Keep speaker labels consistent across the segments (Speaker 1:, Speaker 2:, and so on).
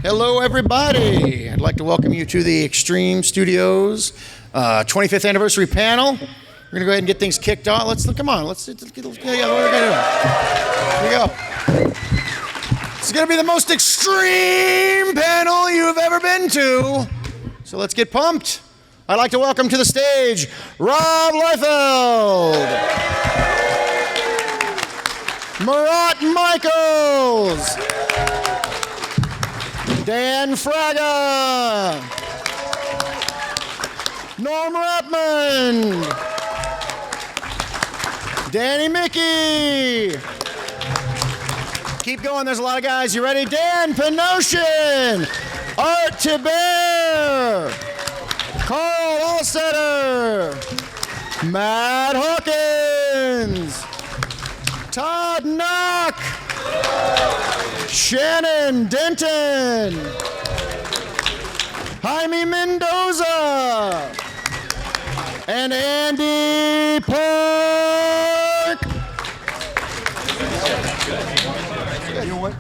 Speaker 1: Hello, everybody. I'd like to welcome you to the Extreme Studios 25th anniversary panel. We're gonna go ahead and get things kicked off. Come on. Let's get. What are we gonna do? Here we go. This is gonna be the most extreme panel you've ever been to. So let's get pumped. I'd like to welcome to the stage Rob Liefeld, Murat Michaels, Dan Fraga, Norm Rappman, Danny Mickey. Keep going, there's a lot of guys. You ready? Dan Penosian, Art Tiber, Carl Allstetter, Matt Hawkins, Todd Knock, Shannon Denton, Jaime Mendoza, and Andy Park. You know what?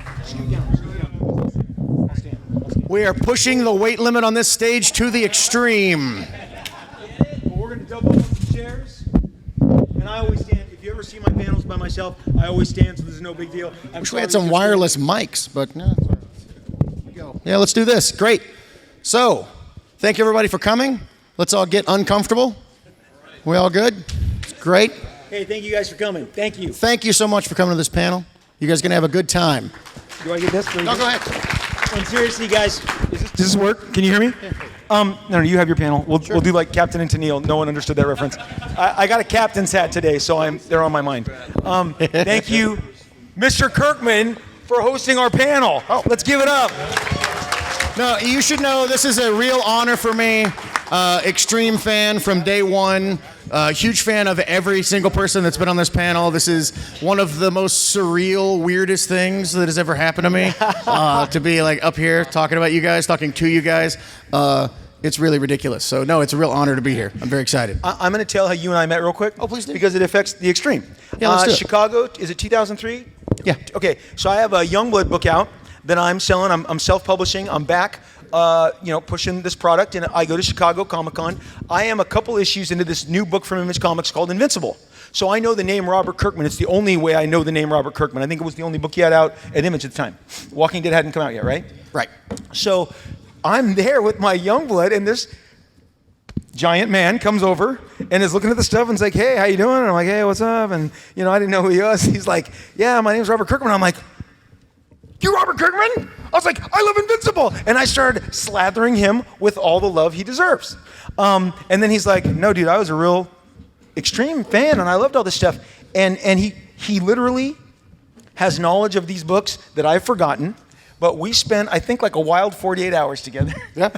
Speaker 1: We are pushing the weight limit on this stage to the extreme.
Speaker 2: Well, we're going to double up some chairs. And I always stand. If you ever see my panels by myself, I always stand, so there's no big deal.
Speaker 1: I wish we had some wireless mics, but no. Yeah, let's do this. Great. So, thank you everybody for coming. Let's all get uncomfortable. We all good? Great.
Speaker 2: Hey, thank you guys for coming. Thank you.
Speaker 1: Thank you so much for coming to this panel. You guys are going to have a good time.
Speaker 2: Do I get this?
Speaker 1: No, go ahead.
Speaker 2: And seriously, guys, does this work? Can you hear me? No, you have your panel. We'll do like Captain and Tennille. No one understood that reference. I got a captain's hat today, so they're on my mind. Thank you, Mr. Kirkman, for hosting our panel. Oh, let's give it up.
Speaker 1: No, you should know this is a real honor for me. Extreme fan from day one. Huge fan of every single person that's been on this panel. This is one of the most surreal, weirdest things that has ever happened to me. To be like up here talking about you guys, talking to you guys. It's really ridiculous. So no, it's a real honor to be here. I'm very excited.
Speaker 2: I'm going to tell how you and I met real quick.
Speaker 1: Oh, please do.
Speaker 2: Because it affects the extreme.
Speaker 1: Yeah, let's do it.
Speaker 2: Chicago, is it 2003?
Speaker 1: Yeah.
Speaker 2: Okay, so I have a Youngblood book out that I'm selling. I'm self-publishing. I'm back. Pushing this product, and I go to Chicago Comic-Con. I am a couple issues into this new book from Image Comics called Invincible. So I know the name Robert Kirkman. It's the only way I know the name Robert Kirkman. I think it was the only book he had out at Image at the time. Walking Dead hadn't come out yet, right?
Speaker 1: Right.
Speaker 2: So I'm there with my Youngblood, and this giant man comes over and is looking at the stuff and is like, "Hey, how you doing?" And I'm like, "Hey, what's up?" And I didn't know who he was. He's like, "Yeah, my name's Robert Kirkman." I'm like, "You Robert Kirkman?" I was like, "I love Invincible." And I started slathering him with all the love he deserves. And then he's like, "No, dude, I was a real extreme fan and I loved all this stuff." And he literally has knowledge of these books that I've forgotten, but we spent, I think, like a wild 48 hours together.
Speaker 1: Yeah.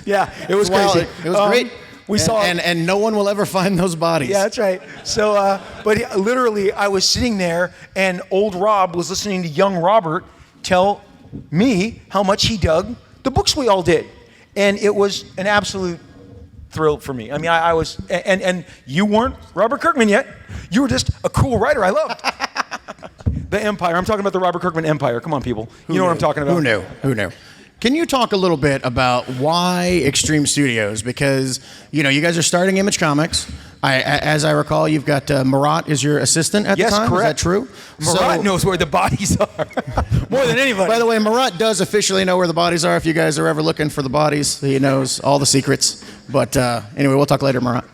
Speaker 2: Yeah, it was crazy.
Speaker 1: It was great.
Speaker 2: We saw
Speaker 1: and no one will ever find those bodies.
Speaker 2: Yeah, that's right. So, literally, I was sitting there, and old Rob was listening to young Robert tell me how much he dug the books we all did, and it was an absolute thrill for me. I mean, I was, and you weren't Robert Kirkman yet. You were just a cool writer I loved. The Empire. I'm talking about the Robert Kirkman Empire. Come on, people. You know what I'm talking about.
Speaker 1: Who knew? Can you talk a little bit about why Extreme Studios? Because, you guys are starting Image Comics. As I recall, you've got Murat is your assistant at the time.
Speaker 2: Yes, correct.
Speaker 1: Is that true?
Speaker 2: Murat knows where the bodies are more than anybody.
Speaker 1: By the way, Murat does officially know where the bodies are. If you guys are ever looking for the bodies, he knows all the secrets. But anyway, we'll talk later, Murat.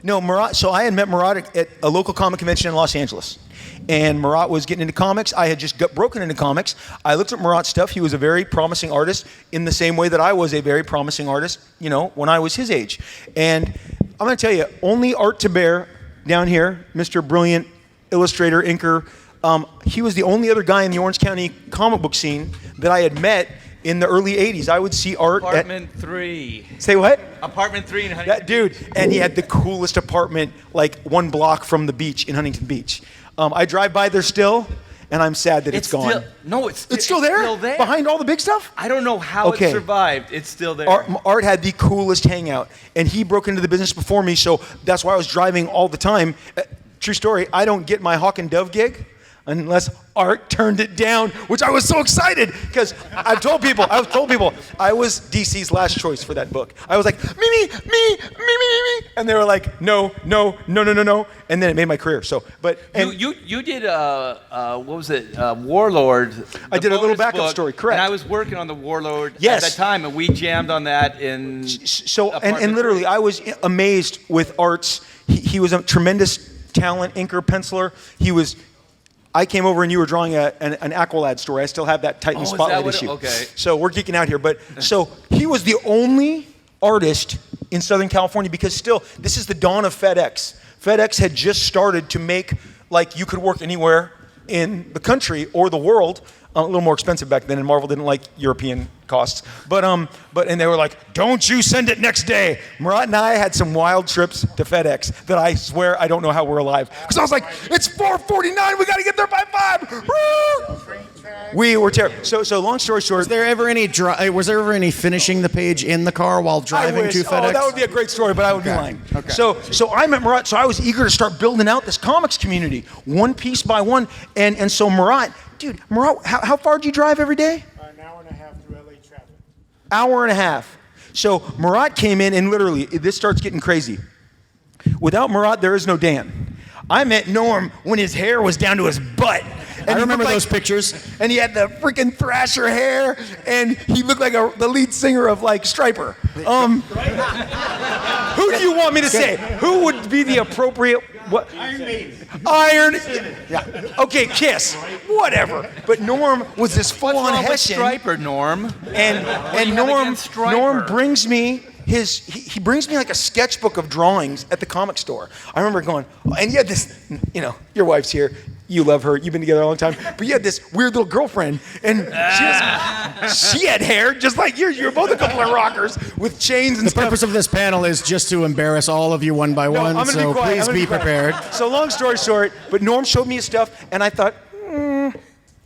Speaker 2: No, Murat. So I had met Murat at a local comic convention in Los Angeles. And Murat was getting into comics. I had just got broken into comics. I looked at Murat's stuff. He was a very promising artist in the same way that I was a very promising artist, when I was his age. And I'm going to tell you, only Art Tiber down here, Mr. Brilliant illustrator, inker, he was the only other guy in the Orange County comic book scene that I had met in the early 80s. I would see Art
Speaker 3: Apartment 3.
Speaker 2: Say what?
Speaker 3: Apartment 3 in Huntington.
Speaker 2: That dude. And he had the coolest apartment, like 1 block from the beach in Huntington Beach. I drive by there still, and I'm sad that it's gone.
Speaker 3: It's
Speaker 2: still there?
Speaker 3: Still there.
Speaker 2: Behind all the big stuff?
Speaker 3: I don't know how it survived. It's still there.
Speaker 2: Art had the coolest hangout, and he broke into the business before me, so that's why I was driving all the time. True story, I don't get my Hawk and Dove gig unless Art turned it down, which I was so excited because I've told people I was DC's last choice for that book. I was like, me, and they were like, no, and then it made my career. So, but
Speaker 3: you did what was it, Warlord?
Speaker 2: I did a little backup story, correct?
Speaker 3: And I was working on the Warlord
Speaker 2: yes.
Speaker 3: at that time, and we jammed on that in.
Speaker 2: So and literally, I was amazed with Art's. He was a tremendous talent, inker, penciler. I came over and you were drawing an Aqualad story. I still have that Titan Spotlight issue.
Speaker 3: Okay.
Speaker 2: So we're geeking out here. But so he was the only artist in Southern California because still, this is the dawn of FedEx. FedEx had just started to make, like, you could work anywhere in the country or the world. A little more expensive back then, and Marvel didn't like European costs. But and they were like, "Don't you send it next day." Murat and I had some wild trips to FedEx that I swear I don't know how we're alive. Because I was like, "It's 4:49. We got to get there by 5." Woo! We were terrible. So long story short,
Speaker 1: was there ever any finishing the page in the car while driving to FedEx?
Speaker 2: Oh, that would be a great story, but I would be lying.
Speaker 1: Okay.
Speaker 2: So I met Murat. So I was eager to start building out this comics community, one piece by one. And so Murat, how far do you drive every day?
Speaker 4: An hour and a half through LA traffic.
Speaker 2: Hour and a half. So Murat came in, and literally, this starts getting crazy. Without Murat, there is no Dan. I met Norm when his hair was down to his butt.
Speaker 1: And I remember those pictures.
Speaker 2: And he had the freaking Thrasher hair, and he looked like the lead singer of, like, Stryper. Who do you want me to say? Who would be the appropriate... What? Iron. Yeah. Okay, Kiss. Whatever. But Norm was this full-on Hessian.
Speaker 3: Stryper, Norm.
Speaker 2: And Norm brings me he brings me like a sketchbook of drawings at the comic store. I remember going, and you had this, your wife's here. You love her. You've been together a long time. But you had this weird little girlfriend, and she had hair just like you. You're both a couple of rockers with chains and stuff.
Speaker 1: The purpose of this panel is just to embarrass all of you one by one, so please be prepared.
Speaker 2: So long story short, but Norm showed me his stuff, and I thought,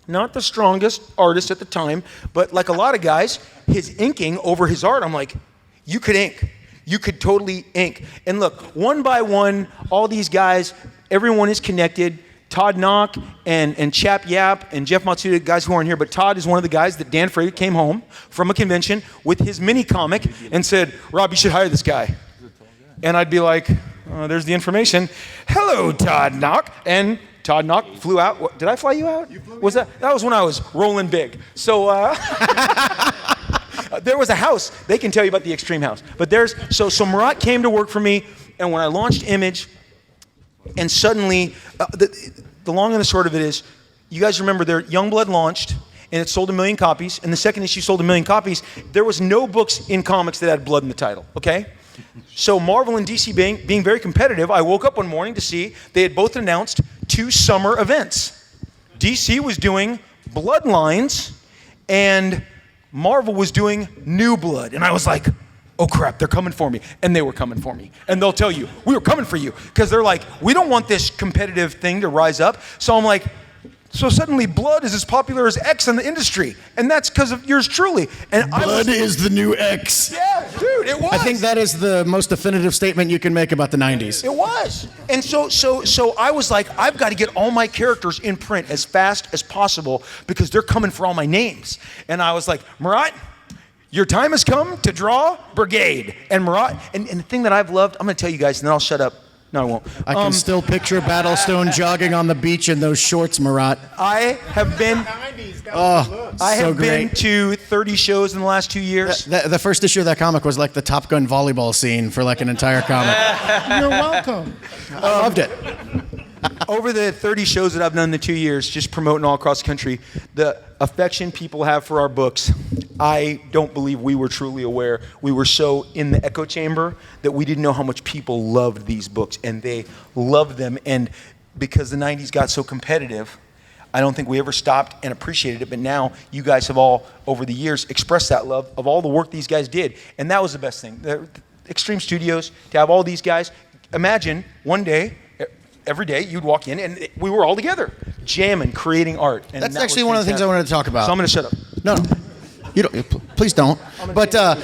Speaker 2: not the strongest artist at the time, but like a lot of guys, his inking over his art, I'm like, you could ink. You could totally ink. And look, one by one, all these guys, everyone is connected. Todd Knock and Chap Yap and Jeff Matsuda, guys who aren't here, but Todd is one of the guys that Dan Frager came home from a convention with his mini comic and said, "Rob, you should hire this guy." And I'd be like, there's the information. "Hello, Todd Knock." And Todd Knock flew out. Did I fly you out? That was when I was rolling big. So there was a house. They can tell you about the Extreme House. But so Murat came to work for me, and when I launched Image, and suddenly, the long and the short of it is, you guys remember Youngblood launched, and it sold 1 million copies, and the second issue sold 1 million copies, there was no books in comics that had blood in the title, okay? So Marvel and DC being very competitive, I woke up one morning to see they had both announced 2 summer events. DC was doing Bloodlines, and Marvel was doing New Blood, and I was like, oh crap, they're coming for me. And they were coming for me. And they'll tell you, we were coming for you. Because they're like, we don't want this competitive thing to rise up. So I'm like, so suddenly Blood is as popular as X in the industry. And that's because of yours truly. And
Speaker 1: Blood is the new X.
Speaker 2: Yeah, dude, it was.
Speaker 1: I think that is the most definitive statement you can make about the 90s.
Speaker 2: It was. And so I was like, I've got to get all my characters in print as fast as possible because they're coming for all my names. And I was like, Murat, your time has come to draw Brigade. And Murat, and the thing that I've loved, I'm going to tell you guys, and then I'll shut up. No, I won't.
Speaker 1: I can still picture Battlestone jogging on the beach in those shorts, Murat.
Speaker 2: I have been been to 30 shows in the last 2 years.
Speaker 1: The first issue of that comic was like the Top Gun volleyball scene for like an entire comic.
Speaker 4: You're welcome.
Speaker 1: I loved it.
Speaker 2: Over the 30 shows that I've done in the 2 years, just promoting all across the country, the affection people have for our books, I don't believe we were truly aware. We were so in the echo chamber that we didn't know how much people loved these books, and they loved them. And because the 90s got so competitive, I don't think we ever stopped and appreciated it. But now you guys have all, over the years, expressed that love of all the work these guys did. And that was the best thing. The Extreme Studios, to have all these guys. Imagine one day, every day you'd walk in and we were all together, jamming, creating art. And
Speaker 1: that's actually one of the things I wanted to talk about.
Speaker 2: So I'm going to shut up.
Speaker 1: No, you don't. Please don't. But I'll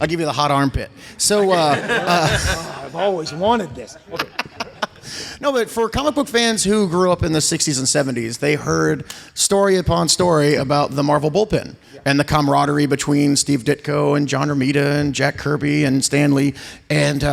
Speaker 1: give you the hot armpit. So
Speaker 2: I've always wanted this. Okay.
Speaker 1: No, but for comic book fans who grew up in the 60s and 70s, they heard story upon story about the Marvel bullpen and the camaraderie between Steve Ditko and John Romita and Jack Kirby and Stan Lee. And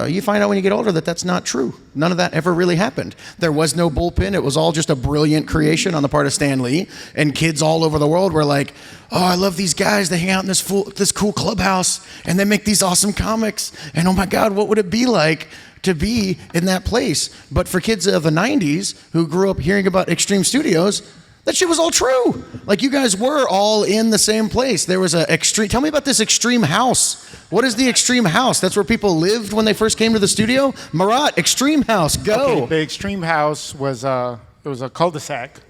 Speaker 1: you find out when you get older that that's not true. None of that ever really happened. There was no bullpen. It was all just a brilliant creation on the part of Stan Lee. And kids all over the world were like, oh, I love these guys. They hang out in this cool clubhouse and they make these awesome comics. And oh my God, what would it be like to be in that place? But for kids of the 90s who grew up hearing about Extreme Studios, that shit was all true. Like, you guys were all in the same place. There was a extreme. Tell me about this Extreme House. What is the Extreme House? That's where people lived when they first came to the studio? Marat, Extreme House, go.
Speaker 4: Okay, the Extreme House was it was a cul-de-sac,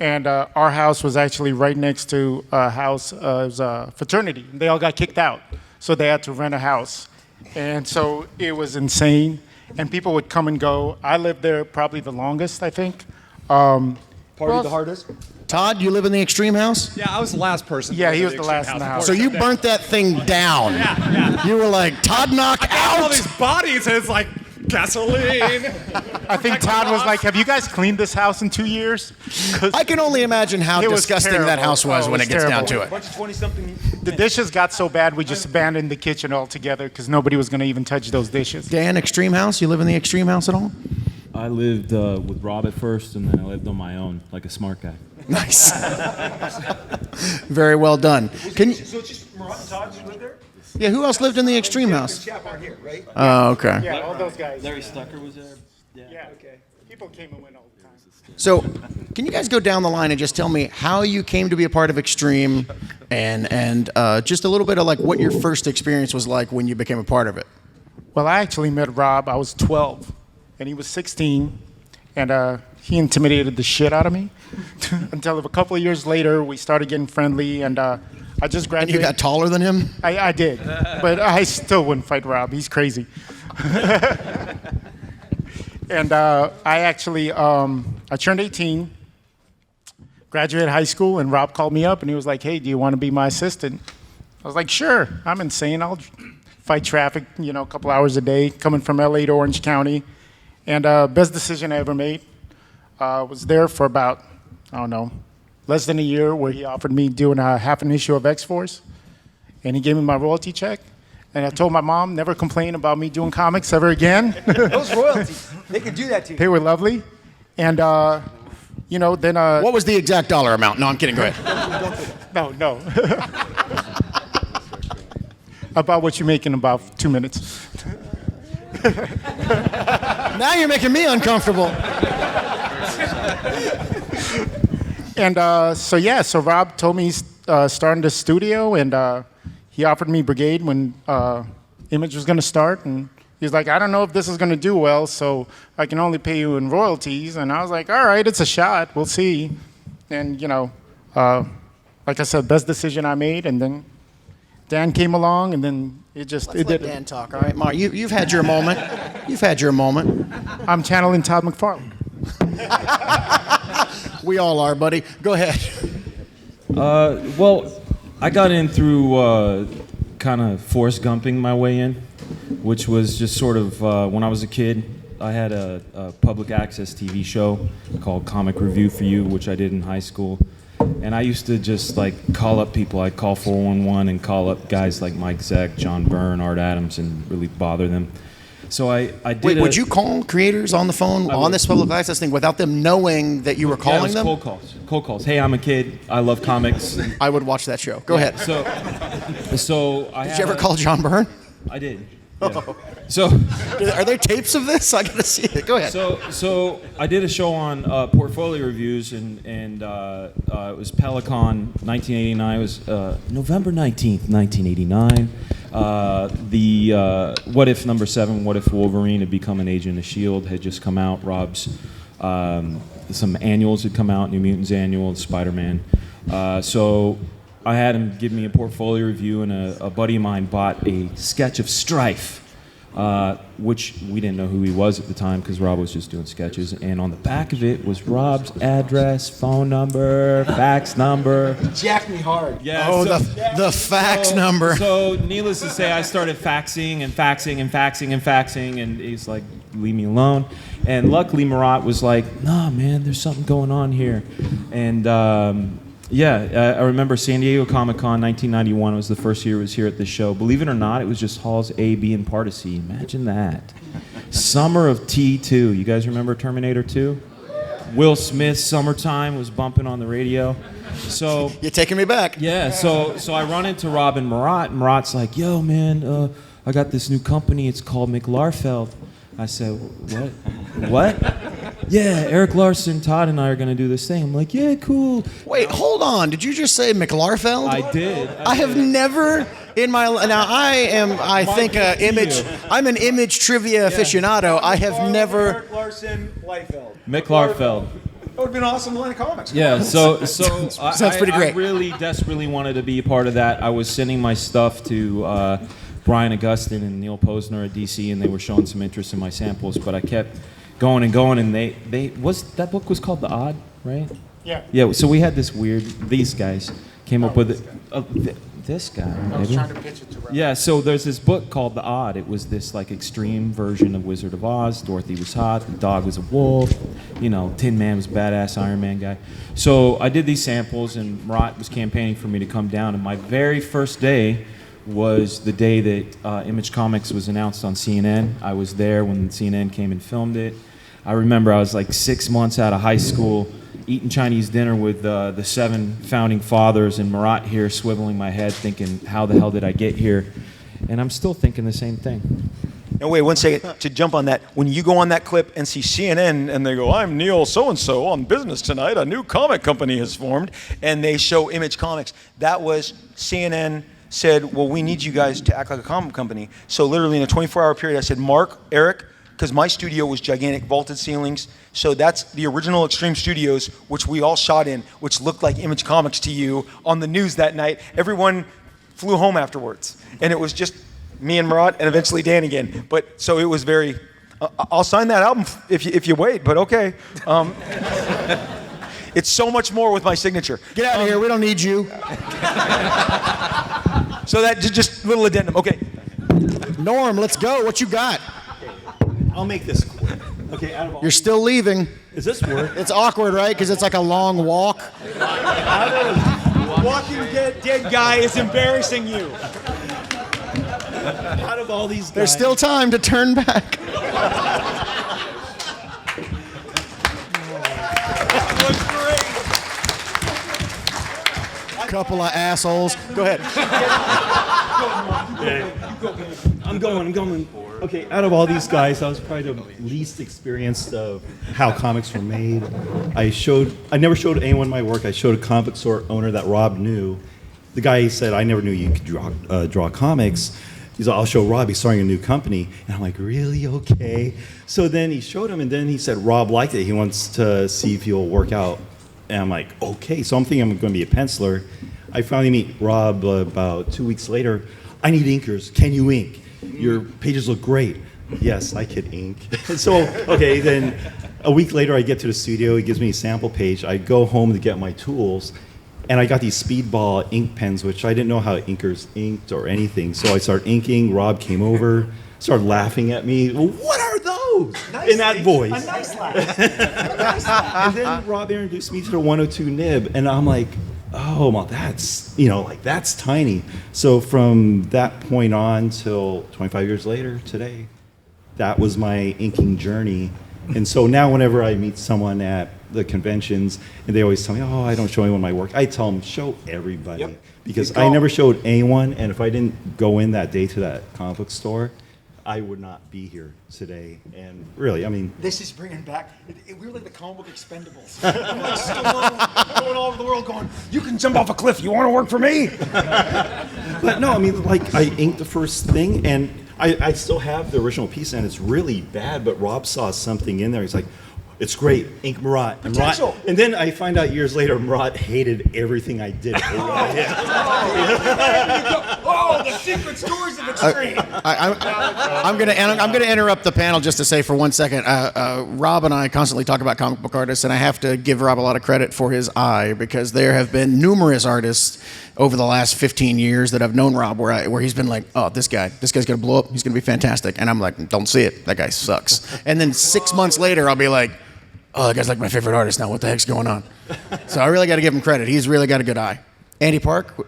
Speaker 4: and our house was actually right next to a house. It was a fraternity. They all got kicked out, so they had to rent a house, and so it was insane. And people would come and go. I lived there probably the longest, I think.
Speaker 2: Party the hardest?
Speaker 1: Todd, you live in the Extreme House?
Speaker 5: Yeah, I was the last person.
Speaker 4: Yeah,
Speaker 5: to
Speaker 4: he
Speaker 5: go
Speaker 4: was
Speaker 5: to
Speaker 4: the
Speaker 5: Extreme
Speaker 4: last in the house.
Speaker 1: So you burnt that thing down.
Speaker 5: Yeah.
Speaker 1: You were like, Todd, knock
Speaker 5: All
Speaker 1: out.
Speaker 5: these bodies, and it's like gasoline.
Speaker 4: I think Todd was like, "Have you guys cleaned this house in 2 years?" 'Cause
Speaker 1: I can only imagine how
Speaker 4: It was
Speaker 1: disgusting that
Speaker 4: terrible.
Speaker 1: house was
Speaker 4: Oh,
Speaker 1: when
Speaker 4: it
Speaker 1: it gets
Speaker 4: was
Speaker 1: down
Speaker 4: terrible.
Speaker 1: to it.
Speaker 2: Bunch of 20-something.
Speaker 4: the dishes got so bad, we just abandoned the kitchen altogether because nobody was going to even touch those dishes.
Speaker 1: Dan, Extreme House? You live in the Extreme House at all?
Speaker 6: I lived with Rob at first, and then I lived on my own, like a smart guy.
Speaker 1: Nice. Very well done. Can you,
Speaker 2: So it's just Marat and Todd who live there?
Speaker 1: yeah, who else lived in the Extreme House?
Speaker 2: Chap aren't here, right?
Speaker 1: Oh, okay.
Speaker 4: Yeah, all those guys.
Speaker 6: Larry Stucker was there.
Speaker 4: Yeah, okay. People came and went all the time.
Speaker 1: So, can you guys go down the line and just tell me how you came to be a part of Extreme, and just a little bit of like what your first experience was like when you became a part of it?
Speaker 4: Well, I actually met Rob. I was 12, and he was 16, and he intimidated the shit out of me until a couple of years later we started getting friendly, and I just
Speaker 1: And
Speaker 4: graduated.
Speaker 1: you got taller than him?
Speaker 4: I did, but I still wouldn't fight Rob. He's crazy. And I actually, I turned 18, graduated high school, and Rob called me up, and he was like, hey, do you want to be my assistant? I was like, sure. I'm insane. I'll fight traffic, a couple hours a day, coming from LA to Orange County. And best decision I ever made. Was there for about, I don't know, less than a year, where he offered me doing half an issue of X-Force, and he gave me my royalty check. And I told my mom, never complain about me doing comics ever again.
Speaker 2: Those royalties, they could do that to you.
Speaker 4: They were lovely. And, then...
Speaker 1: What was the exact dollar amount? No, I'm kidding. Go ahead.
Speaker 4: No. About what you make in about 2 minutes.
Speaker 1: Now you're making me uncomfortable.
Speaker 4: And so Rob told me he's starting the studio, and he offered me Brigade when Image was going to start. And he's like, I don't know if this is going to do well, so I can only pay you in royalties. And I was like, all right, it's a shot. We'll see. And, like I said, best decision I made. And then Dan came along, and then it
Speaker 1: Let
Speaker 4: did.
Speaker 1: Dan talk, all right? Mark, you've had your moment. You've had your moment.
Speaker 4: I'm channeling Todd McFarlane.
Speaker 1: We all are, buddy. Go ahead.
Speaker 6: Well, I got in through kind of Forrest Gumping my way in, which was just sort of when I was a kid. I had a public access TV show called Comic Review for You, which I did in high school. And I used to just like call up people. I'd call 411 and call up guys like Mike Zeck, John Byrne, Art Adams, and really bother them. So I did.
Speaker 1: Wait, would you call creators on the phone on this public access thing without them knowing that you were calling them?
Speaker 6: Cold calls. Cold calls. Hey, I'm a kid. I love comics.
Speaker 1: I would watch that show. Go ahead.
Speaker 6: So I
Speaker 1: Did you ever call John Byrne?
Speaker 6: I did. Yeah. So
Speaker 1: Are there tapes of this? I gotta see it. Go ahead.
Speaker 6: So I did a show on portfolio reviews, and it was Pelicon 1989. It was November 19th, 1989. The What If number 7, What If Wolverine had become an agent of S.H.I.E.L.D. had just come out. Rob's some annuals had come out, New Mutants annual, Spider-Man. So I had him give me a portfolio review, and a buddy of mine bought a sketch of Strife, which we didn't know who he was at the time because Rob was just doing sketches. And on the back of it was Rob's address, phone number, fax number.
Speaker 2: Jacked me hard.
Speaker 6: Yeah.
Speaker 1: Oh, the fax number.
Speaker 6: So needless to say, I started faxing, and he's like, leave me alone. And luckily, Marat was like, nah, man, there's something going on here. And I remember San Diego Comic-Con 1991 was the first year it was here at the show. Believe it or not, it was just halls A, B, and part of C. Imagine that. Summer of T2. You guys remember Terminator 2? Will Smith, Summertime, was bumping on the radio. So
Speaker 1: You're taking me back.
Speaker 6: yeah, so I run into Rob and Marat, and Marat's like, yo, man, I got this new company. It's called Liefeld. I said, what? Yeah, Eric Larson, Todd, and I are going to do this thing. I'm like, yeah, cool.
Speaker 1: Wait, hold on. Did you just say McLarfeld?
Speaker 6: I did.
Speaker 1: I have never in my now I'm an image trivia aficionado. I have never.
Speaker 2: Eric Larson, Liefeld.
Speaker 6: McLarfeld.
Speaker 2: That would have been an awesome line of comics.
Speaker 6: Yeah, so
Speaker 1: Sounds pretty great.
Speaker 6: I really desperately wanted to be a part of that. I was sending my stuff to Brian Augustin and Neil Posner at DC, and they were showing some interest in my samples, but I kept going, and that book was called The Odd, right?
Speaker 4: Yeah.
Speaker 6: Yeah, so we had these guys came up with this guy,
Speaker 4: I was
Speaker 6: maybe.
Speaker 4: trying to pitch it to Rob.
Speaker 6: Yeah, so there's this book called The Odd. It was this like extreme version of Wizard of Oz. Dorothy was hot, the dog was a wolf, Tin Man was a badass Iron Man guy. So I did these samples, and Marat was campaigning for me to come down, and my very first day was the day that Image Comics was announced on CNN. I was there when CNN came and filmed it. I remember I was like 6 months out of high school, eating Chinese dinner with the 7 founding fathers, and Marat here swiveling my head thinking, how the hell did I get here? And I'm still thinking the same thing.
Speaker 2: And wait 1 second to jump on that. When you go on that clip and see CNN and they go, I'm Neil so-and-so on business tonight, a new comic company has formed, and they show Image Comics, that was CNN said, well, we need you guys to act like a comic company. So literally in a 24-hour period, I said, Mark, Eric, because my studio was gigantic, vaulted ceilings. So that's the original Extreme Studios, which we all shot in, which looked like Image Comics to you on the news that night. Everyone flew home afterwards. And it was just me and Marat and eventually Dan again. But so it was very, I'll sign that album if you wait, but okay. It's so much more with my signature.
Speaker 1: Get out of here. We don't need you.
Speaker 2: So that just a little addendum. Okay.
Speaker 1: Norm, let's go. What you got?
Speaker 7: I'll make this quick. Okay, out of all,
Speaker 1: You're still leaving.
Speaker 7: is this work?
Speaker 1: It's awkward, right? Because it's like a long walk.
Speaker 2: Walking dead guy is embarrassing you.
Speaker 7: Out of all these guys,
Speaker 1: There's still time to turn back. Couple of assholes. Go ahead.
Speaker 7: I'm going. Okay, out of all these guys, I was probably the least experienced of how comics were made. I never showed anyone my work. I showed a comic store owner that Rob knew. The guy said, I never knew you could draw comics. He's like, I'll show Rob, he's starting a new company. And I'm like, really? Okay. So then he showed him, and then he said, Rob liked it. He wants to see if he'll work out. And I'm like, okay. So I'm thinking I'm going to be a penciler. I finally meet Rob about 2 weeks later. I need inkers. Can you ink? Your pages look great. Yes, I could ink. So, okay, then a week later I get to the studio. He gives me a sample page. I go home to get my tools. And I got these Speedball ink pens, which I didn't know how inkers inked or anything. So I started inking. Rob came over, started laughing at me. Well, what are those? In that voice.
Speaker 2: A nice laugh.
Speaker 7: And then Rob introduced me to the 102 nib, and I'm like, oh, well, that's, that's tiny. So from that point on till 25 years later, today, that was my inking journey. And so now whenever I meet someone at the conventions, and they always tell me, oh, I don't show anyone my work, I tell them, show everybody.
Speaker 2: Yep.
Speaker 7: Because I never showed anyone, and if I didn't go in that day to that comic book store, I would not be here today. And really, I mean...
Speaker 2: This is bringing back... We're like the comic book Expendables. I'm like Stallone going all over the world going, you can jump off a cliff. You want to work for me?
Speaker 7: But no, I mean, like, I inked the first thing, and I still have the original piece, and it's really bad, but Rob saw something in there. He's like, it's great, ink Marat. And
Speaker 2: Potential.
Speaker 7: And then I find out years later, Marat hated everything I did.
Speaker 2: Whoa, the secret stories of extreme.
Speaker 1: I'm gonna interrupt the panel just to say for 1 second. Rob and I constantly talk about comic book artists, and I have to give Rob a lot of credit for his eye, because there have been numerous artists over the last 15 years that I've known Rob where he's been like, oh, this guy's gonna blow up. He's gonna be fantastic, and I'm like, don't see it. That guy sucks. And then 6 months later, I'll be like, oh, that guy's like my favorite artist now. What the heck's going on? So I really got to give him credit. He's really got a good eye. Andy Park.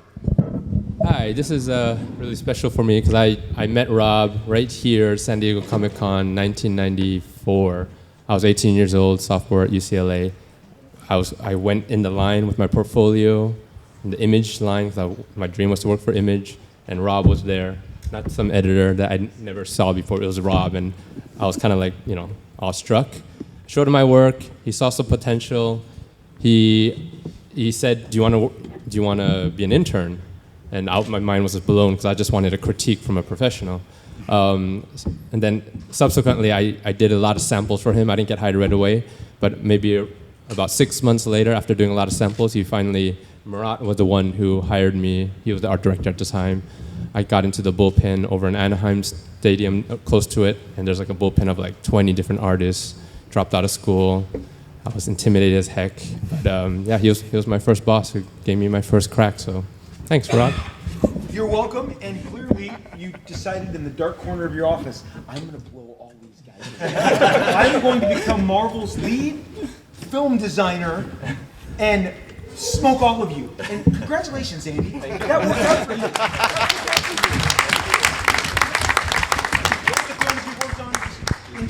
Speaker 8: Hi, this is really special for me because I met Rob right here at San Diego Comic-Con 1994. I was 18 years old, sophomore at UCLA. I went in the line with my portfolio, in the Image line, because my dream was to work for Image, and Rob was there. Not some editor that I never saw before. It was Rob, and I was kind of like, awestruck. Showed him my work. He saw some potential. He said, "Do you want to be an intern?" And my mind was just blown because I just wanted a critique from a professional. And then subsequently, I did a lot of samples for him. I didn't get hired right away, but maybe about 6 months later, after doing a lot of samples, Murat was the one who hired me. He was the art director at the time. I got into the bullpen over in Anaheim Stadium, close to it, and there's like a bullpen of like 20 different artists. Dropped out of school. I was intimidated as heck. But he was my first boss who gave me my first crack. So thanks, Rob.
Speaker 2: You're welcome. And clearly, you decided in the dark corner of your office, I'm going to blow all these guys away. I'm going to become Marvel's lead film designer and smoke all of you. And congratulations, Andy. That worked out for you. What's the films you worked on? In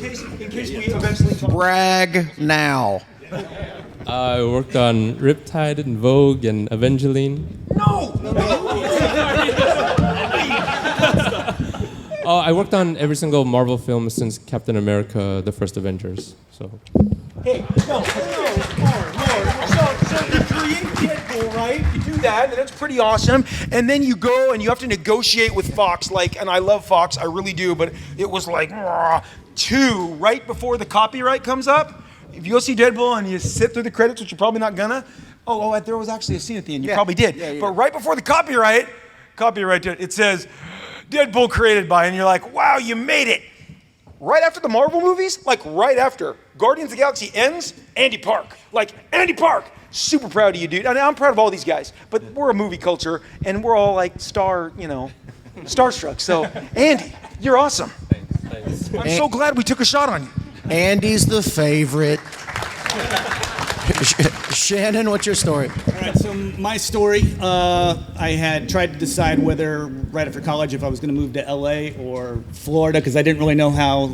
Speaker 2: case we eventually talk.
Speaker 1: Brag now.
Speaker 8: I worked on Riptide and Vogue and Evangeline.
Speaker 2: No!
Speaker 8: I worked on every single Marvel film since Captain America: The First Avengers. So.
Speaker 2: Hey, no, more. So you create Deadpool, right? You do that, and it's pretty awesome. And then you go and you have to negotiate with Fox, and I love Fox, I really do, but it was like 2 right before the copyright comes up. If you go see Deadpool and you sit through the credits, which you're probably not gonna, there was actually a scene at the end. You probably did. Yeah. But right before the copyright, it says, Deadpool created by, and you're like, wow, you made it. Right after the Marvel movies, right after Guardians of the Galaxy ends, Andy Park. Andy Park, super proud of you, dude. And I'm proud of all these guys, but we're a movie culture, and we're all starstruck. So, Andy, you're awesome. Thanks. I'm so glad we took a shot on you.
Speaker 1: Andy's the favorite. Shannon, what's your story?
Speaker 9: All right, so my story, I had tried to decide whether right after college if I was going to move to LA or Florida because I didn't really know how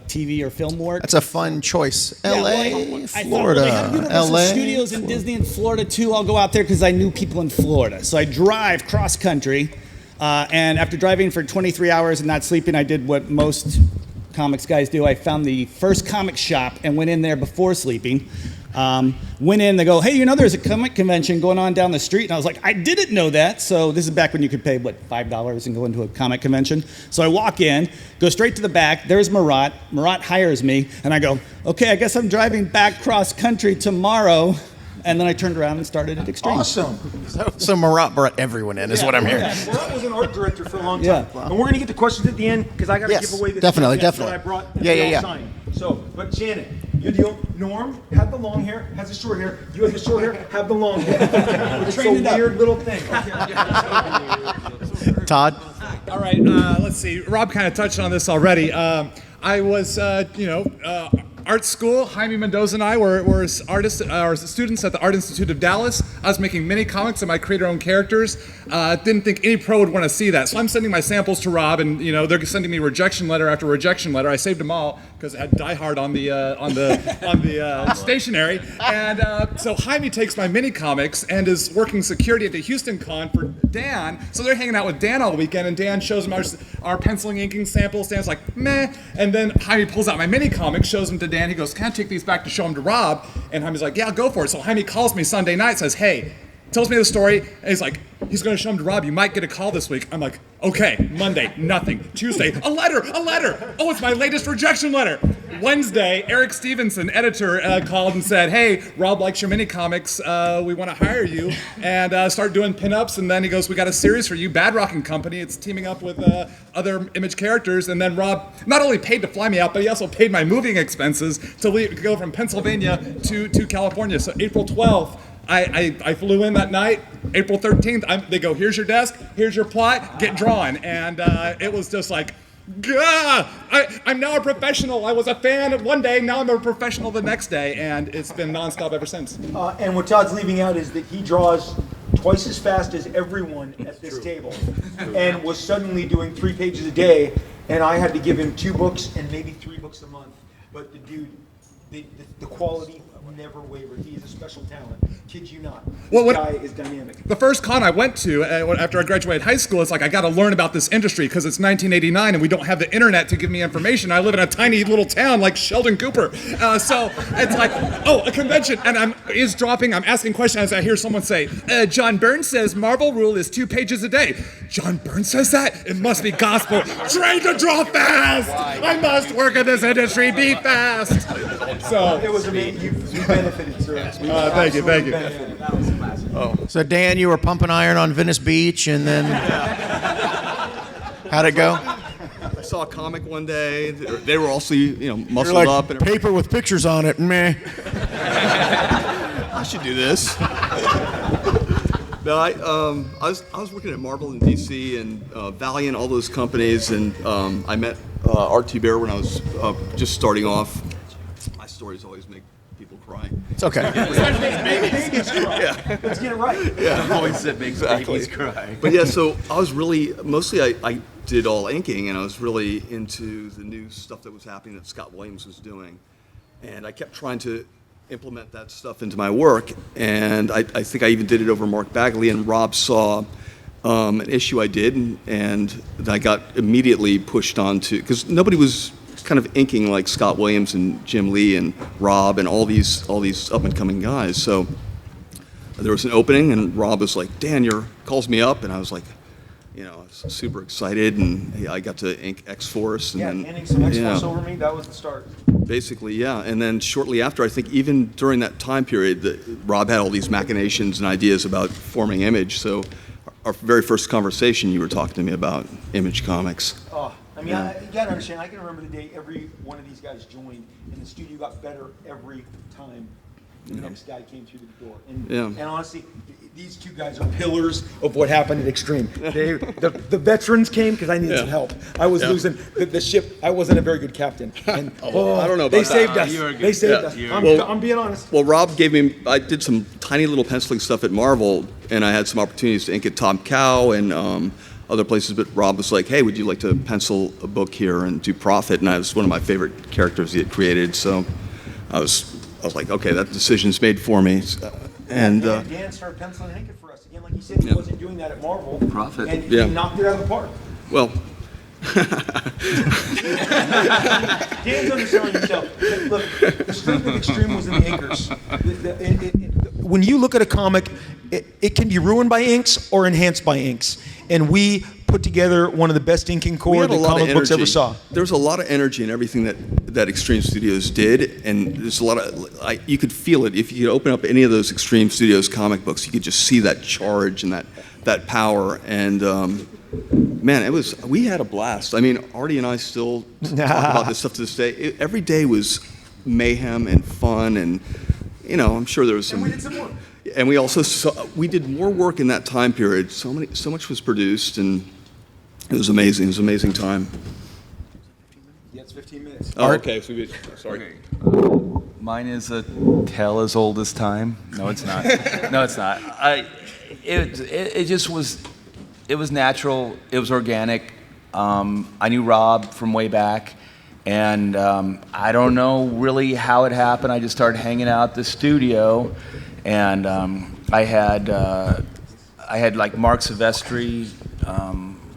Speaker 9: TV or film worked.
Speaker 1: That's a fun choice. LA, Florida.
Speaker 9: I thought, well, they have Universal
Speaker 1: LA.
Speaker 9: Studios and Disney in Florida too. I'll go out there because I knew people in Florida. So I drive cross country, and after driving for 23 hours and not sleeping, I did what most comics guys do. I found the first comic shop and went in there before sleeping. Went in, they go, hey, there's a comic convention going on down the street. And I was like, I didn't know that. So this is back when you could pay, $5 and go into a comic convention. So I walk in, go straight to the back. There's Murat. Murat hires me. And I go, okay, I guess I'm driving back cross country tomorrow. And then I turned around and started at Extreme.
Speaker 2: Awesome.
Speaker 1: So Murat brought everyone in, is what I'm hearing.
Speaker 2: Yeah. Murat was an art director for a long time. Yeah. And we're going to get to questions at the end because I got to give away this
Speaker 1: definitely.
Speaker 2: that I brought. Signed. So, but Shannon, you deal. Norm had the long hair, has the short hair. You have the short hair, have the long hair. It's a weird little thing.
Speaker 1: Todd?
Speaker 5: All right, let's see. Rob kind of touched on this already. I was, art school. Jaime Mendoza and I were artists, students at the Art Institute of Dallas. I was making mini comics of my creator-owned characters. Didn't think any pro would want to see that, so I'm sending my samples to Rob, and they're sending me rejection letter after rejection letter. I saved them all because it had Die Hard on the stationery. And so Jaime takes my mini comics and is working security at the Houston Con for Dan. So they're hanging out with Dan all weekend, and Dan shows them our penciling, inking samples. Dan's like, meh. And then Jaime pulls out my mini comics, shows them to Dan. He goes, can I take these back to show them to Rob? And Jaime's like, yeah, go for it. So Jaime calls me Sunday night, says, hey, tells me the story, and he's like, he's going to show him to Rob. You might get a call this week. I'm like, okay. Monday, nothing. Tuesday, a letter. Oh, it's my latest rejection letter. Wednesday, Eric Stevenson, editor, called and said, hey, Rob likes your mini comics. We want to hire you and start doing pinups. And then he goes, we got a series for you, Bad Rocking Company. It's teaming up with other Image characters. And then Rob not only paid to fly me out, but he also paid my moving expenses to go from Pennsylvania to California. So April 12th, I flew in that night. April 13th, they go, here's your desk, here's your plot, get drawing. And it was just like, gah! I'm now a professional. I was a fan one day, now I'm a professional the next day, and it's been nonstop ever since.
Speaker 2: And what Todd's leaving out is that he draws twice as fast as everyone at this table, and was suddenly doing 3 pages a day, and I had to give him 2 books and maybe 3 books a month. But the dude, the quality never wavered. He is a special talent. Kid you not. This guy is dynamic.
Speaker 5: The first con I went to after I graduated high school, it's like I got to learn about this industry because it's 1989 and we don't have the internet to give me information. I live in a tiny little town like Sheldon Cooper. So it's like, oh, a convention, and I'm asking questions as I hear someone say, John Byrne says Marvel rule is 2 pages a day. John Byrne says that? It must be gospel. Train to draw fast! I must work in this industry, be fast! So
Speaker 2: It was amazing. You benefited, sir.
Speaker 5: thank you.
Speaker 1: So Dan, you were pumping iron on Venice Beach, and then how'd it go?
Speaker 10: I saw a comic one day. They were also, muscled
Speaker 1: You're like,
Speaker 10: up. And
Speaker 1: paper with pictures on it, meh.
Speaker 10: I should do this. No, I was working at Marvel in DC and Valiant, all those companies, and I met R.T. Bear when I was just starting off. My stories always make people cry.
Speaker 1: It's okay.
Speaker 2: Babies cry.
Speaker 10: Yeah.
Speaker 2: Let's get it right.
Speaker 10: Yeah.
Speaker 3: Always that makes babies cry.
Speaker 10: But yeah, so I was really, mostly I did all inking, and I was really into the new stuff that was happening that Scott Williams was doing. And I kept trying to implement that stuff into my work, and I think I even did it over Mark Bagley, and Rob saw an issue I did, and I got immediately pushed onto, because nobody was kind of inking like Scott Williams and Jim Lee and Rob and all these up-and-coming guys. So there was an opening, and Rob was like, Dan, calls me up, and I was like, I was super excited, and I got to ink X-Force. And then,
Speaker 2: handing some X-Force over me, that was the start.
Speaker 10: Basically, yeah. And then shortly after, I think even during that time period, Rob had all these machinations and ideas about forming Image. So our very first conversation, you were talking to me about Image Comics.
Speaker 2: Oh, I mean, you gotta understand, I can remember the day every one of these guys joined, and the studio got better every time the next guy came through the door. And honestly, these 2 guys are pillars of what happened at Extreme. The veterans came because I needed some help. I was losing the ship. I wasn't a very good captain. And
Speaker 10: I don't know about
Speaker 2: they
Speaker 10: that.
Speaker 2: saved us.
Speaker 3: You were good.
Speaker 2: They saved us. I'm being honest.
Speaker 10: Well, Rob I did some tiny little penciling stuff at Marvel, and I had some opportunities to ink at Tom Cow and other places, but Rob was like, hey, would you like to pencil a book here and do Prophet? And I was one of my favorite characters he had created, so I was like, okay, that decision's made for me. And
Speaker 2: Dan started penciling and inking for us. Again, like he said, he wasn't doing that at Marvel.
Speaker 3: Prophet.
Speaker 2: And he knocked it out of the park.
Speaker 10: well,
Speaker 2: Dan's underselling himself. Look, the strength of Extreme was in the inkers. When you look at a comic, it can be ruined by inks or enhanced by inks. And we put together one of the best inking corps that comic books ever saw.
Speaker 10: There's a lot of energy in everything that Extreme Studios did, and there's a lot of, you could feel it. If you could open up any of those Extreme Studios comic books, you could just see that charge and that power. And man, we had a blast. I mean, Artie and I still talk about this stuff to this day. Every day was mayhem and fun, and I'm sure there was some.
Speaker 2: And we did some more.
Speaker 10: And we did more work in that time period. So much was produced, and it was amazing. It was an amazing time.
Speaker 2: Yeah, it's 15 minutes.
Speaker 10: Oh, okay. Sorry.
Speaker 3: Mine is a tale as old as time. No, it's not. No, it's not. It just was. It was natural. It was organic. I knew Rob from way back, and I don't know really how it happened. I just started hanging out at the studio, and I had like Mark Silvestri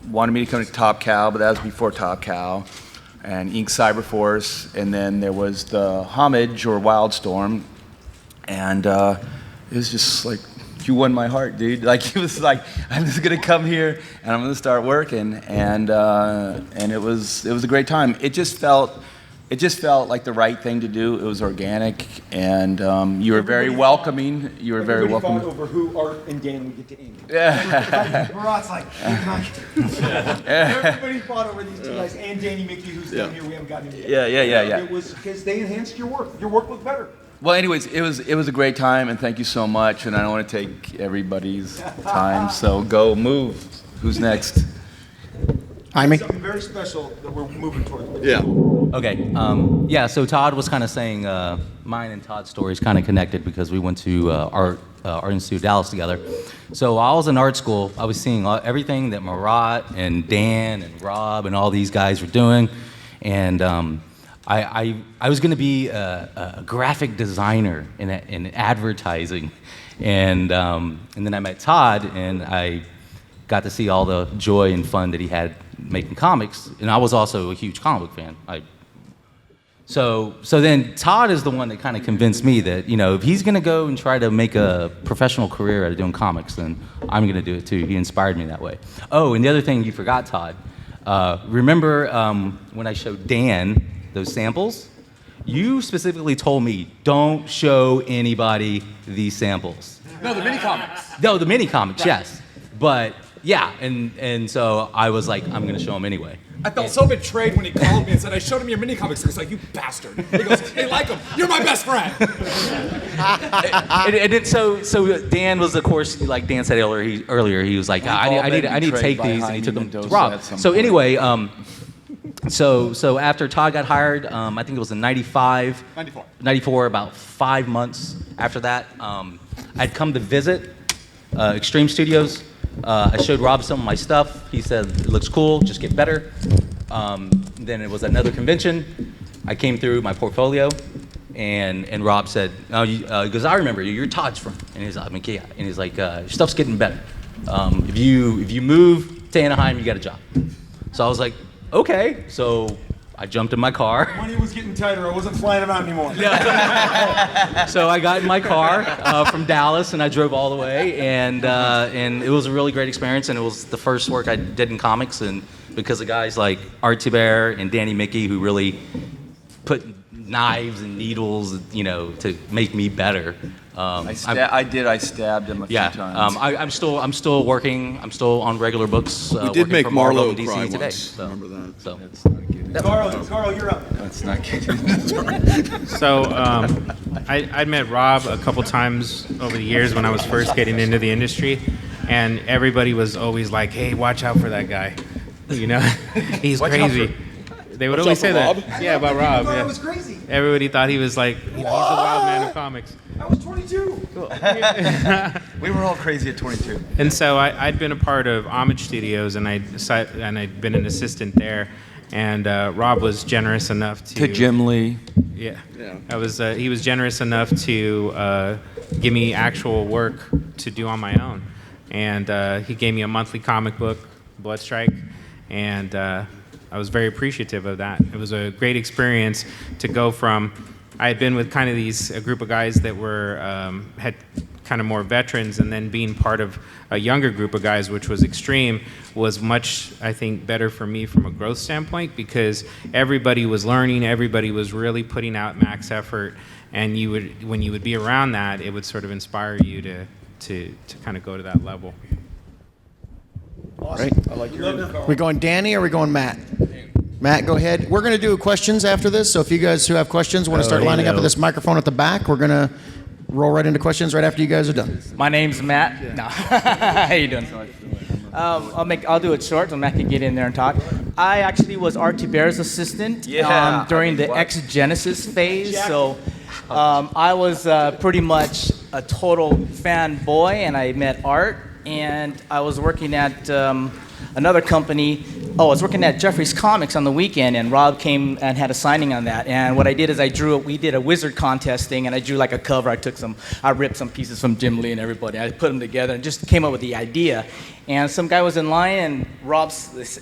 Speaker 3: wanted me to come to Top Cow, but that was before Top Cow, and Ink Cyberforce, and then there was the Homage or Wildstorm, and it was just like you won my heart, dude. Like, he was like, I'm just gonna come here and I'm gonna start working, and it was a great time. It just felt like the right thing to do. It was organic, and you were very welcoming. You were very welcoming.
Speaker 2: Fought over who Art and Dan would get to ink.
Speaker 3: Yeah.
Speaker 2: Murat's like, everybody fought over these two guys, and Danny Mickey, who's down here. We haven't gotten him yet.
Speaker 3: Yeah.
Speaker 2: It was because they enhanced your work. Your work looked better.
Speaker 3: Well, anyways, it was a great time, and thank you so much. And I don't want to take everybody's time, so go move. Who's next?
Speaker 2: Something very special that we're moving towards.
Speaker 10: Yeah.
Speaker 11: Okay. So Todd was kind of saying mine and Todd's story is kind of connected because we went to Art Institute of Dallas together. So while I was in art school, I was seeing everything that Murat and Dan and Rob and all these guys were doing, and I was going to be a graphic designer in advertising, and then I met Todd, and I got to see all the joy and fun that he had making comics, and I was also a huge comic book fan. So then Todd is the one that kind of convinced me that, if he's going to go and try to make a professional career out of doing comics, then I'm going to do it too. He inspired me that way. Oh, and the other thing you forgot, Todd, remember when I showed Dan those samples? You specifically told me, don't show anybody these samples.
Speaker 5: No, the mini comics.
Speaker 11: No, the mini comics, yes. But yeah, and so I was like, I'm gonna show them anyway.
Speaker 5: I felt so betrayed when he called me and said, I showed him your mini comics. He was like, you bastard. He goes, they like them. You're my best friend.
Speaker 11: So Dan was, of course, like Dan said earlier, he was like, I need to take these, and he took them to Rob. So anyway, so after Todd got hired, I think it was in 94, about 5 months after that, I'd come to visit Extreme Studios. I showed Rob some of my stuff. He said, it looks cool, just get better. Then it was another convention. I came through my portfolio, and Rob said, because I remember you, you're Todd's friend. And he's like, yeah. And he's like, your stuff's getting better. If you move to Anaheim, you got a job. So I was like, okay. So I jumped in my car.
Speaker 2: Money was getting tighter. I wasn't flying around anymore.
Speaker 11: So I got in my car from Dallas, and I drove all the way, and it was a really great experience, and it was the first work I did in comics, and because of guys like Artie Bear and Danny Mickey, who really put knives and needles, to make me better.
Speaker 3: I stabbed him a few times.
Speaker 11: I'm still working. I'm still on regular books.
Speaker 10: We did make Marlo cry
Speaker 11: today.
Speaker 10: once.
Speaker 11: So.
Speaker 10: Remember that?
Speaker 11: So.
Speaker 2: Carl, you're up.
Speaker 3: That's not kidding.
Speaker 12: So I met Rob a couple times over the years when I was first getting into the industry, and everybody was always like, "Hey, watch out for that guy." He's crazy. They would always say that. Yeah, about Rob.
Speaker 2: I
Speaker 12: Yeah.
Speaker 2: was crazy.
Speaker 12: Everybody thought he was like, he's the wild man of comics.
Speaker 2: I was 22.
Speaker 12: Cool.
Speaker 3: We were all crazy at 22.
Speaker 12: And so I'd been a part of Homage Studios, and I'd been an assistant there. And Rob was generous enough to
Speaker 3: Jim Lee.
Speaker 12: Yeah. He was generous enough to give me actual work to do on my own. And he gave me a monthly comic book, Bloodstrike, and I was very appreciative of that. It was a great experience to go from, I had been with kind of a group of guys that were, had kind of more veterans, and then being part of a younger group of guys, which was Extreme, was much, I think, better for me from a growth standpoint, because everybody was learning, everybody was really putting out max effort, and when you would be around that, it would sort of inspire you to kind of go to that level.
Speaker 1: Right. I like your we going Danny or are we going Matt? Matt, go ahead. We're going to do questions after this, so if you guys who have questions want to start lining up at this microphone at the back, we're going to roll right into questions right after you guys are done.
Speaker 13: My name's Matt. Yeah. No. How you doing? I'll do it short so Matt can get in there and talk. I actually was Artie Bear's assistant during the X-Genesis phase, so I was pretty much a total fanboy, and I met Art, and I was working at another company. I was working at Jeffrey's Comics on the weekend, and Rob came and had a signing on that. And what I did is we did a wizard contest thing, and I drew like a cover. I ripped some pieces from Jim Lee and everybody. I put them together and just came up with the idea. And some guy was in line, and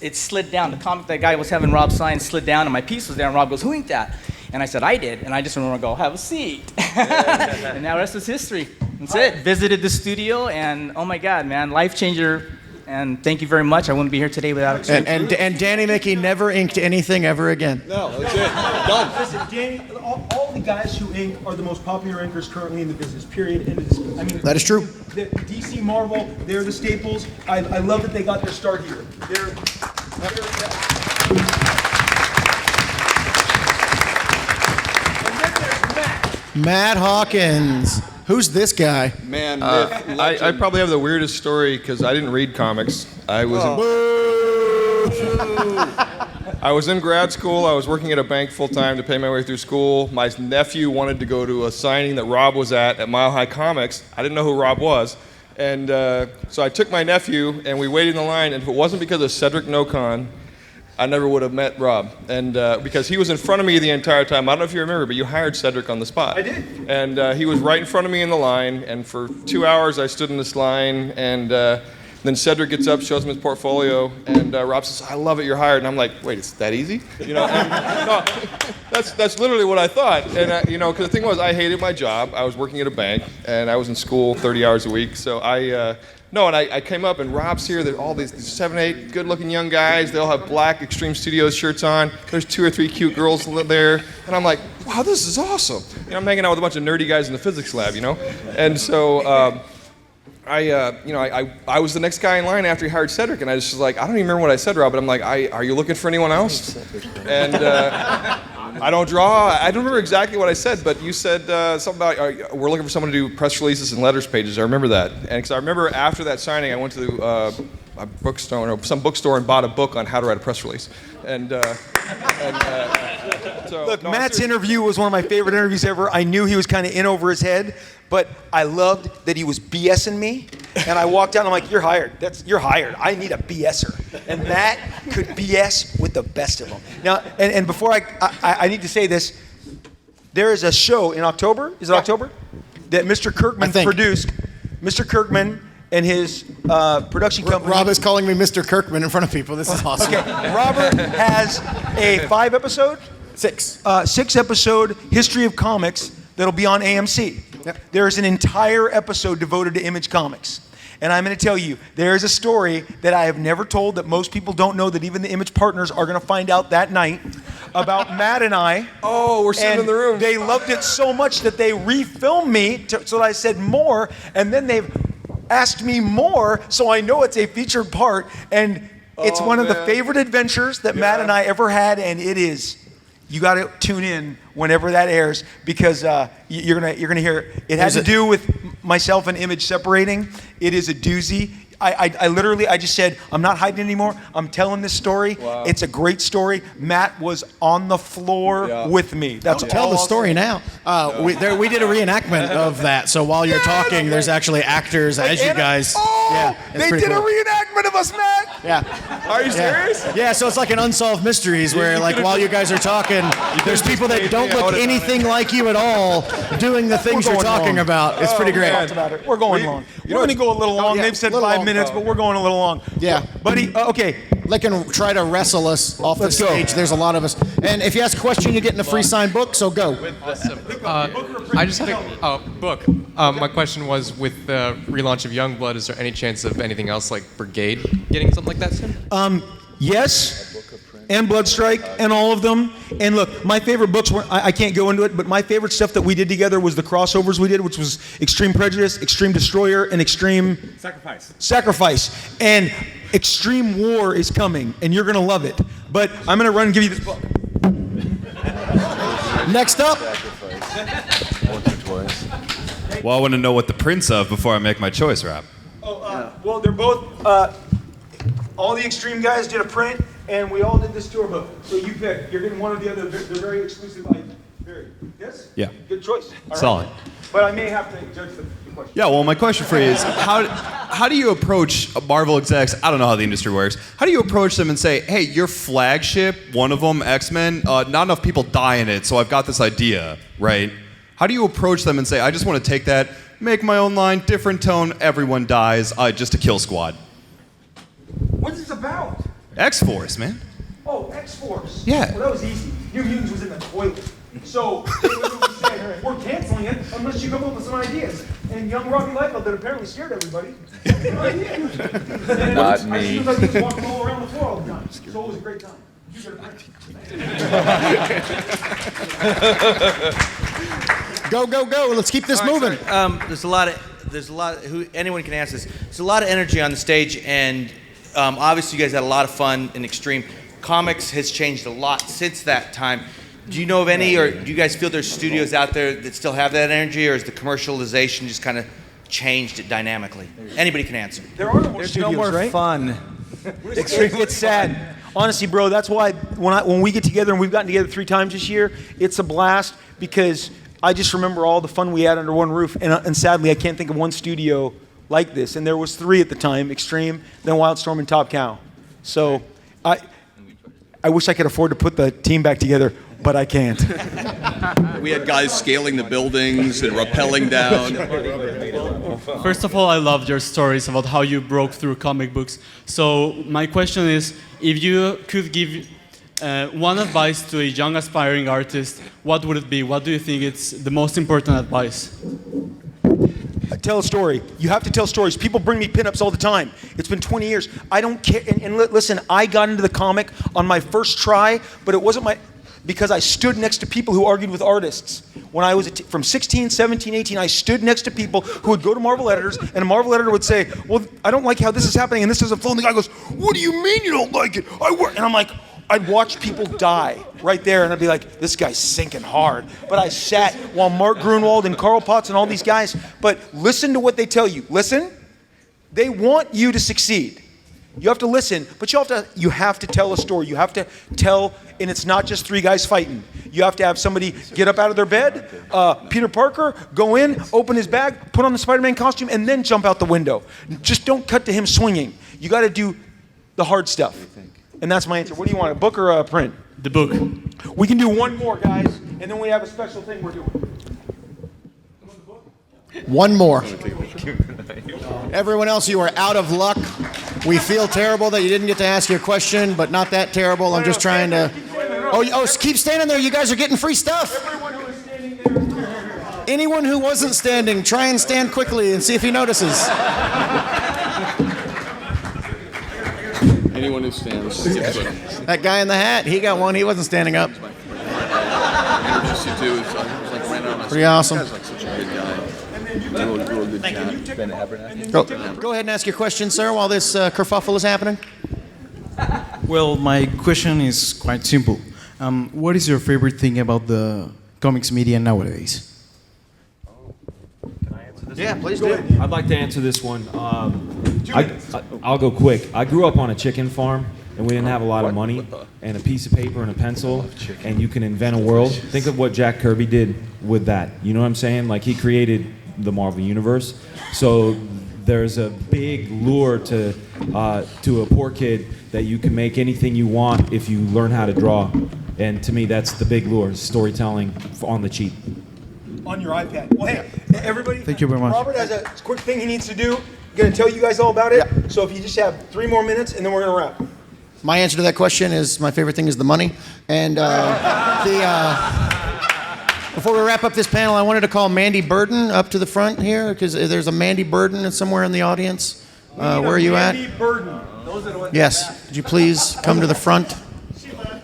Speaker 13: it slid down. The comic that guy was having Rob sign slid down, and my piece was there, and Rob goes, "Who inked that?" And I said, "I did." And I just remember go, "Have a seat." And now the rest is history. That's it. Visited the studio, and oh my God, man, life changer. And thank you very much. I wouldn't be here today without Extreme.
Speaker 1: And Danny Mickey never inked anything ever again.
Speaker 10: No, that's it. Done.
Speaker 7: Listen, Danny, all the guys who ink are the most popular inkers currently in the business, period. And it's, I mean,
Speaker 1: That is true.
Speaker 7: The DC Marvel, they're the staples. I love that they got their start here.
Speaker 1: Matt Hawkins. Who's this guy?
Speaker 10: Man,
Speaker 14: I probably have the weirdest story because I didn't read comics. I was in grad school. I was working at a bank full time to pay my way through school. My nephew wanted to go to a signing that Rob was at Mile High Comics. I didn't know who Rob was. And so I took my nephew and we waited in the line. And if it wasn't because of Cedric Nocon, I never would have met Rob. And because he was in front of me the entire time. I don't know if you remember, but you hired Cedric on the spot.
Speaker 7: I did.
Speaker 14: And he was right in front of me in the line. And for 2 hours I stood in this line. And then Cedric gets up, shows him his portfolio, and Rob says, "I love it, you're hired." And I'm like, "Wait, it's that easy?" You know, and, no, that's literally what I thought. And you know, because the thing was, I hated my job. I was working at a bank, and I was in school 30 hours a week. So I came up, and Rob's here. There's all these 7, 8 good-looking young guys. They all have black Extreme Studios shirts on. There's 2 or 3 cute girls there, and I'm like, "Wow, this is awesome." You know, I'm hanging out with a bunch of nerdy guys in the physics lab, you know, and so. I was the next guy in line after he hired Cedric, and I was just like, I don't even remember what I said, Rob, but I'm like, are you looking for anyone else? And I don't draw. I don't remember exactly what I said, but you said something about we're looking for someone to do press releases and letters pages. I remember that, and because I remember after that signing, I went to a bookstore or some bookstore and bought a book on how to write a press release.
Speaker 2: Look, Matt's interview was one of my favorite interviews ever. I knew he was kind of in over his head, but I loved that he was BSing me. And I walked out and I'm like, "You're hired. You're hired. I need a BSer." And Matt could BS with the best of them. Now, and before I need to say this, there is a show in October. Is it October? That Mr. Kirkman produced. Mr. Kirkman and his production company.
Speaker 1: Rob is calling me Mr. Kirkman in front of people. This is awesome.
Speaker 2: Okay, Robert has a 5-episode?
Speaker 1: 6.
Speaker 2: 6-episode history of comics that'll be on AMC. Yep. There's an entire episode devoted to Image Comics. And I'm going to tell you, there's a story that I have never told that most people don't know that even the Image partners are going to find out that night about Matt and I.
Speaker 14: Oh, we're sitting in the room.
Speaker 2: They loved it so much that they refilmed me so that I said more, and then they've asked me more, so I know it's a featured part. And it's one of the favorite adventures that Matt and I ever had, and it is. You got to tune in whenever that airs because you're gonna hear it had to do with myself and Image separating. It is a doozy. I literally just said, I'm not hiding anymore. I'm telling this story.
Speaker 14: Wow.
Speaker 2: It's a great story. Matt was on the floor with me. That's all.
Speaker 1: Tell the story now. We did a reenactment of that. So while you're talking, there's actually actors as you guys.
Speaker 2: They did a reenactment of us, Matt.
Speaker 1: Yeah.
Speaker 14: Are you serious?
Speaker 1: Yeah. So it's like an Unsolved Mysteries where, like, while you guys are talking, there's people that don't look anything like you at all doing the things you're talking about. It's pretty great.
Speaker 2: We're going long. We're going to go a little long. They've said 5 minutes, but we're going a little long.
Speaker 1: Yeah.
Speaker 2: Buddy, okay.
Speaker 1: They can try to wrestle us off the stage. There's a lot of us. And if you ask a question, you're getting a free signed book, so go.
Speaker 15: I just had a book. My question was, with the relaunch of Youngblood, is there any chance of anything else like Brigade getting something like that soon?
Speaker 2: Yes. And Bloodstrike and all of them. And look, my favorite books were, I can't go into it, but my favorite stuff that we did together was the crossovers we did, which was Extreme Prejudice, Extreme Destroyer, and Extreme Sacrifice. And Extreme War is coming, and you're going to love it. But I'm going to run and give you this book.
Speaker 1: Next up.
Speaker 16: Well, I want to know what the print's of before I make my choice, Rob.
Speaker 2: Well, they're both, all the Extreme guys did a print, and we all did this tour book. So you pick. You're getting one or the other. They're very exclusive items. Yes?
Speaker 16: Yeah.
Speaker 2: Good choice. All right.
Speaker 16: Solid.
Speaker 2: But I may have to judge the question.
Speaker 16: Yeah, well, my question for you is, how do you approach Marvel execs? I don't know how the industry works. How do you approach them and say, hey, your flagship, one of them, X-Men, not enough people die in it, so I've got this idea, right? How do you approach them and say, I just want to take that, make my own line, different tone, everyone dies, just a kill squad?
Speaker 2: What's this about?
Speaker 16: X-Force, man.
Speaker 2: Oh, X-Force.
Speaker 16: Yeah.
Speaker 2: Well, that was easy. New Mutants was in the toilet. So they literally said, We're canceling it unless you come up with some ideas. And young Robbie Liefeld that apparently scared everybody.
Speaker 3: Not me.
Speaker 2: I just walk all around the floor all the time. So it was a great time. You get a break.
Speaker 1: Go, go, go. Let's keep this moving.
Speaker 17: There's a lot. Anyone can answer this. There's a lot of energy on the stage, and obviously you guys had a lot of fun in Extreme. Comics has changed a lot since that time. Do you know of any, or do you guys feel there's studios out there that still have that energy, or is the commercialization just kind of changed it dynamically? Anybody can answer.
Speaker 2: There are no more
Speaker 9: There's
Speaker 2: studios,
Speaker 9: no more
Speaker 2: right?
Speaker 9: fun.
Speaker 2: It's sad. Honestly, bro, that's why when we get together, and we've gotten together 3 times this year, it's a blast because I just remember all the fun we had under one roof. And sadly, I can't think of one studio like this. And there was 3 at the time, Extreme, then Wildstorm, and Top Cow. So I wish I could afford to put the team back together, but I can't.
Speaker 10: We had guys scaling the buildings and rappelling down.
Speaker 18: First of all, I loved your stories about how you broke through comic books. So my question is, if you could give one advice to a young aspiring artist, what would it be? What do you think is the most important advice?
Speaker 2: Tell a story. You have to tell stories. People bring me pinups all the time. It's been 20 years. I don't care. And listen, I got into the comic on my first try, but it wasn't because I stood next to people who argued with artists. When I was from 16, 17, 18, I stood next to people who would go to Marvel editors, and a Marvel editor would say, well, I don't like how this is happening, and this doesn't flow. And the guy goes, what do you mean you don't like it? And I'm like, I'd watch people die right there, and I'd be like, this guy's sinking hard. But I sat while Mark Grunwald and Carl Potts and all these guys, but listen to what they tell you. Listen, they want you to succeed. You have to listen, but you have to tell a story. You have to tell, and it's not just 3 guys fighting. You have to have somebody get up out of their bed, Peter Parker, go in, open his bag, put on the Spider-Man costume, and then jump out the window. Just don't cut to him swinging. You got to do the hard stuff. And that's my answer. What do you want, a book or a print?
Speaker 18: The book.
Speaker 2: We can do one more, guys, and then we have a special thing we're doing.
Speaker 1: One more. Everyone else, you are out of luck. We feel terrible that you didn't get to ask your question, but not that terrible. I'm just trying to... Oh, keep standing there. You guys are getting free stuff. Anyone who wasn't standing, try and stand quickly and see if he notices.
Speaker 10: Anyone who stands.
Speaker 1: That guy in the hat, he got one. He wasn't standing up. Pretty awesome. Go ahead and ask your question, sir, while this kerfuffle is happening.
Speaker 19: Well, my question is quite simple. What is your favorite thing about the comics media nowadays?
Speaker 6: Yeah, please do. I'd like to answer this one. I'll go quick. I grew up on a chicken farm, and we didn't have a lot of money, and a piece of paper and a pencil, and you can invent a world. Think of what Jack Kirby did with that. You know what I'm saying? Like, he created the Marvel Universe. So there's a big lure to a poor kid that you can make anything you want if you learn how to draw. And to me, that's the big lure, storytelling on the cheap.
Speaker 2: On your iPad. Well, hey, everybody.
Speaker 19: Thank you very much.
Speaker 2: Robert has a quick thing he needs to do. I'm going to tell you guys all about it. Yeah. So if you just have 3 more minutes, and then we're going to wrap.
Speaker 1: My answer to that question is my favorite thing is the money. And before we wrap up this panel, I wanted to call Mandy Burden up to the front here, because there's a Mandy Burden somewhere in the audience. Where are you at?
Speaker 2: Mandy Burden.
Speaker 1: Yes. Could you please come to the front?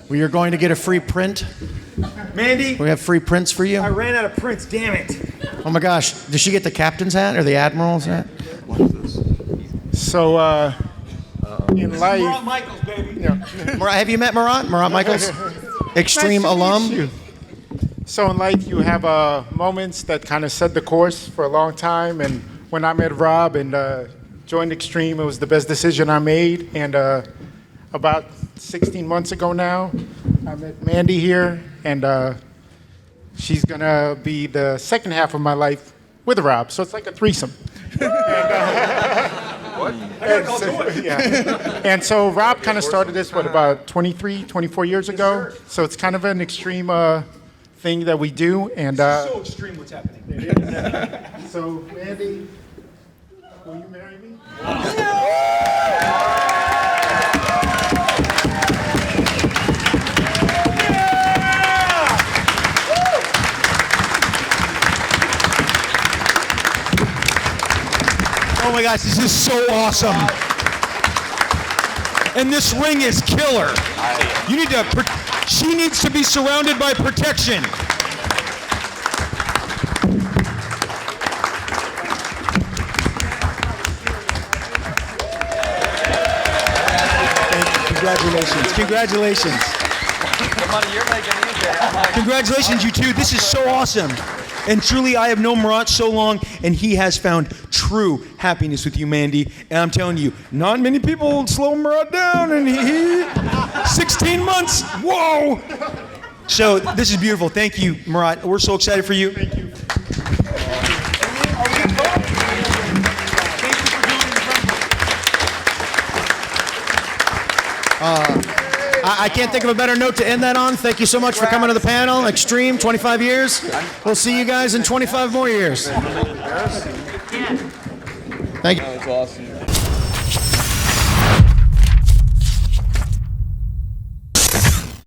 Speaker 1: We are going to get a free print.
Speaker 2: Mandy.
Speaker 1: We have free prints for you.
Speaker 2: I ran out of prints, damn it.
Speaker 1: Oh my gosh. Did she get the captain's hat or the admiral's hat?
Speaker 4: So, in life...
Speaker 2: Marat Michaels, baby.
Speaker 4: Yeah.
Speaker 1: Have you met Marat? Marat Michaels? Extreme alum?
Speaker 4: So in life, you have moments that kind of set the course for a long time. And when I met Rob and joined Extreme, it was the best decision I made. And about 16 months ago now, I met Mandy here, and she's going to be the second half of my life with Rob. So it's like a threesome. And so Rob kind of started this, about 23, 24 years ago. So it's kind of an extreme thing that we do. And
Speaker 2: so extreme what's happening.
Speaker 4: So, Mandy, will you marry me?
Speaker 2: Oh my gosh, this is so awesome. And this ring is killer. You need to, she needs to be surrounded by protection. Congratulations. Congratulations.
Speaker 3: The money you're making easy.
Speaker 2: Congratulations, you two. This is so awesome. And truly, I have known Murat so long, and he has found true happiness with you, Mandy. And I'm telling you, not many people slow Murat down, and he 16 months. Whoa! So this is beautiful. Thank you, Murat. We're so excited for you. Thank you.
Speaker 1: I can't think of a better note to end that on. Thank you so much for coming to the panel. Extreme, 25 years. We'll see you guys in 25 more years. Thank you.
Speaker 10: That was awesome.